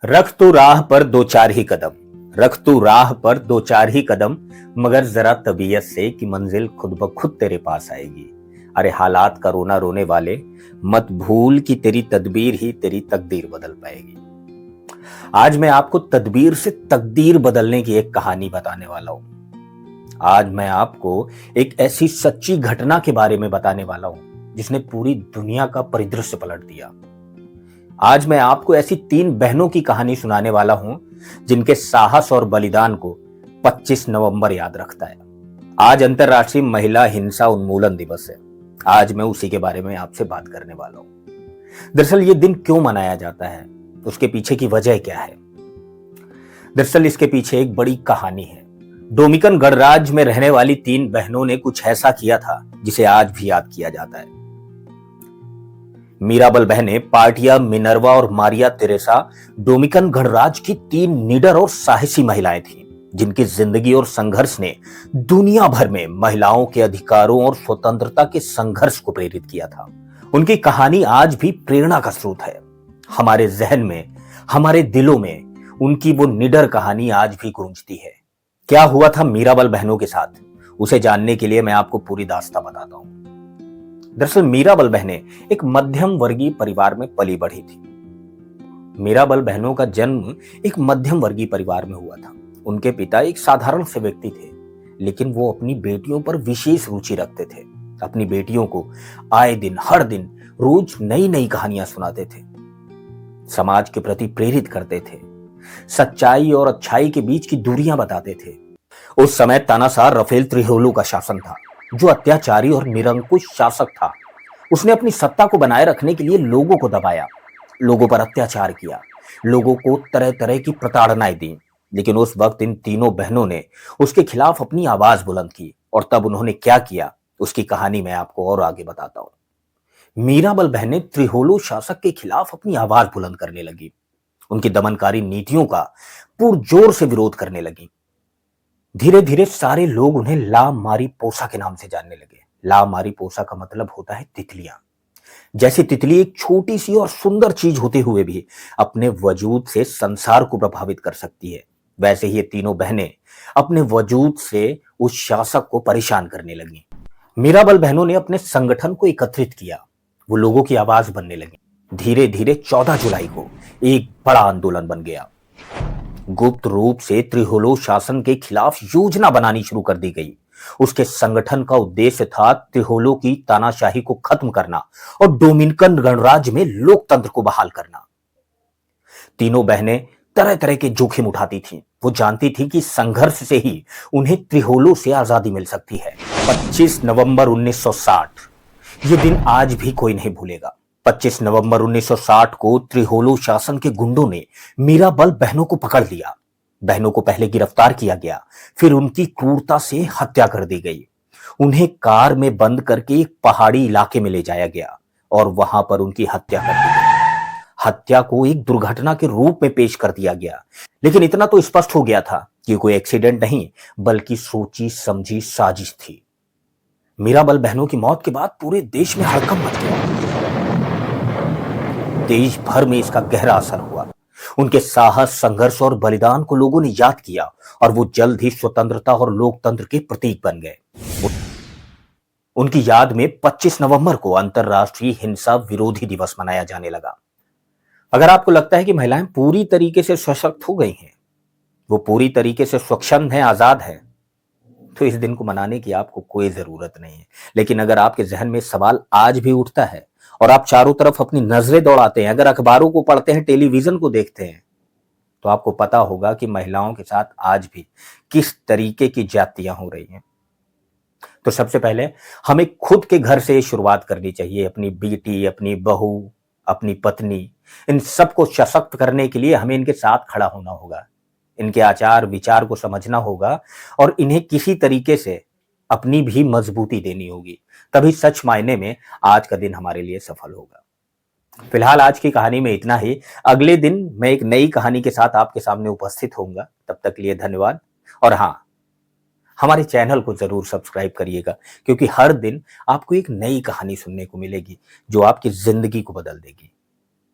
रख तू राह पर दो चार ही कदम। रख तू राह पर दो चार ही कदम, मगर जरा तबीयत से कि मंजिल खुद ब खुद तेरे पास आएगी। अरे हालात का रोना रोने वाले, मत भूल कि तेरी तदबीर ही तेरी तकदीर बदल पाएगी। आज मैं आपको तदबीर से तकदीर बदलने की एक कहानी बताने वाला हूं। आज मैं आपको एक ऐसी सच्ची घटना के बारे में बताने वाला हूं जिसने पूरी दुनिया का परिदृश्य पलट दिया। आज मैं आपको ऐसी तीन बहनों की कहानी सुनाने वाला हूं जिनके साहस और बलिदान को 25 नवंबर याद रखता है। आज अंतर्राष्ट्रीय महिला हिंसा उन्मूलन दिवस है। आज मैं उसी के बारे में आपसे बात करने वाला हूं। दरअसल ये दिन क्यों मनाया जाता है, उसके पीछे की वजह क्या है? दरअसल इसके पीछे एक बड़ी कहानी है। डोमिनिकन गणराज्य में रहने वाली तीन बहनों ने कुछ ऐसा किया था जिसे आज भी याद किया जाता है। मीराबल बहनें पार्टिया, मिनर्वा और मारिया तेरेसा डोमिनिकन गणराज्य की तीन निडर और साहसी महिलाएं थीं, जिनकी जिंदगी और संघर्ष ने दुनिया भर में महिलाओं के अधिकारों और स्वतंत्रता के संघर्ष को प्रेरित किया था। उनकी कहानी आज भी प्रेरणा का स्रोत है। हमारे जहन में, हमारे दिलों में उनकी वो निडर कहानी आज भी गूंजती है। क्या हुआ था मीराबल बहनों के साथ, उसे जानने के लिए मैं आपको पूरी दास्तां बताता हूं। दरअसल मीराबल बहनें एक मध्यम वर्गीय परिवार में पली बढ़ी थी। मीराबल बहनों का जन्म एक मध्यम वर्गीय परिवार में हुआ था। उनके पिता एक साधारण से व्यक्ति थे, लेकिन वो अपनी बेटियों पर विशेष रुचि रखते थे। अपनी बेटियों को आए दिन, हर दिन रोज नई नई कहानियां सुनाते थे, समाज के प्रति प्रेरित करते थे, सच्चाई और अच्छाई के बीच की दूरियां बताते थे। उस समय तानाशाह राफेल त्रिहोलू का शासन था, जो अत्याचारी और निरंकुश शासक था। उसने अपनी सत्ता को बनाए रखने के लिए लोगों को दबाया, लोगों पर अत्याचार किया, लोगों को तरह तरह की प्रताड़नाएं दी। लेकिन उस वक्त इन तीनों बहनों ने उसके खिलाफ अपनी आवाज बुलंद की, और तब उन्होंने क्या किया उसकी कहानी मैं आपको और आगे बताता हूं। मीराबल बहनें त्रिहोलू शासक के खिलाफ अपनी आवाज बुलंद करने लगी, उनकी दमनकारी नीतियों का पुरजोर से विरोध करने लगी। धीरे धीरे सारे लोग उन्हें ला मारीपोसा के नाम से जानने लगे। ला मारीपोसा का मतलब होता है तितलियां। जैसे तितली एक छोटी सी और सुंदर चीज होते हुए भी अपने वजूद से संसार को प्रभावित कर सकती है, वैसे ही ये तीनों बहनें अपने वजूद से उस शासक को परेशान करने लगी। मीराबल बहनों ने अपने संगठन को एकत्रित किया, वो लोगों की आवाज बनने लगी। धीरे धीरे 14 जुलाई को एक बड़ा आंदोलन बन गया। गुप्त रूप से त्रिहोलो शासन के खिलाफ योजना बनानी शुरू कर दी गई। उसके संगठन का उद्देश्य था त्रिहोलो की तानाशाही को खत्म करना और डोमिनिकन गणराज्य में लोकतंत्र को बहाल करना। तीनों बहनें तरह तरह के जोखिम उठाती थीं। वो जानती थी कि संघर्ष से ही उन्हें त्रिहोलो से आजादी मिल सकती है। 25 नवंबर 1960, ये दिन आज भी कोई नहीं भूलेगा। 25 नवंबर 1960 को त्रिहोलो शासन के गुंडों ने मीराबल बहनों को पकड़ लिया। बहनों को पहले गिरफ्तार किया गया, फिर उनकी क्रूरता से हत्या कर दी गई। उन्हें कार में बंद करके एक पहाड़ी इलाके में ले जाया गया और वहां पर उनकी हत्या कर दी गई। हत्या को एक दुर्घटना के रूप में पेश कर दिया गया, लेकिन इतना तो स्पष्ट हो गया था कि कोई एक्सीडेंट नहीं, बल्कि सोची समझी साजिश थी। मीराबल बहनों की मौत के बाद पूरे देश में हड़कंप मच गया। देश भर में इसका गहरा असर हुआ। उनके साहस, संघर्ष और बलिदान को लोगों ने याद किया और वो जल्द ही स्वतंत्रता और लोकतंत्र के प्रतीक बन गए। उनकी याद में 25 नवंबर को अंतर्राष्ट्रीय हिंसा विरोधी दिवस मनाया जाने लगा। अगर आपको लगता है कि महिलाएं पूरी तरीके से सशक्त हो गई हैं, वो पूरी तरीके से स्वच्छंद हैं, आजाद हैं, तो इस दिन को मनाने की आपको कोई जरूरत नहीं है। लेकिन अगर आपके जहन में सवाल आज भी उठता है और आप चारों तरफ अपनी नजरें दौड़ाते हैं, अगर अखबारों को पढ़ते हैं, टेलीविजन को देखते हैं, तो आपको पता होगा कि महिलाओं के साथ आज भी किस तरीके की ज्यादतियां हो रही हैं। तो सबसे पहले हमें खुद के घर से शुरुआत करनी चाहिए। अपनी बेटी, अपनी बहू, अपनी पत्नी, इन सबको सशक्त करने के लिए हमें इनके साथ खड़ा होना होगा, इनके आचार विचार को समझना होगा और इन्हें किसी तरीके से अपनी भी मजबूती देनी होगी। तभी सच मायने में आज का दिन हमारे लिए सफल होगा। फिलहाल आज की कहानी में इतना ही। अगले दिन मैं एक नई कहानी के साथ आपके सामने उपस्थित होऊंगा। तब तक के लिए धन्यवाद। और हाँ, हमारे चैनल को जरूर सब्सक्राइब करिएगा, क्योंकि हर दिन आपको एक नई कहानी सुनने को मिलेगी जो आपकी जिंदगी को बदल देगी।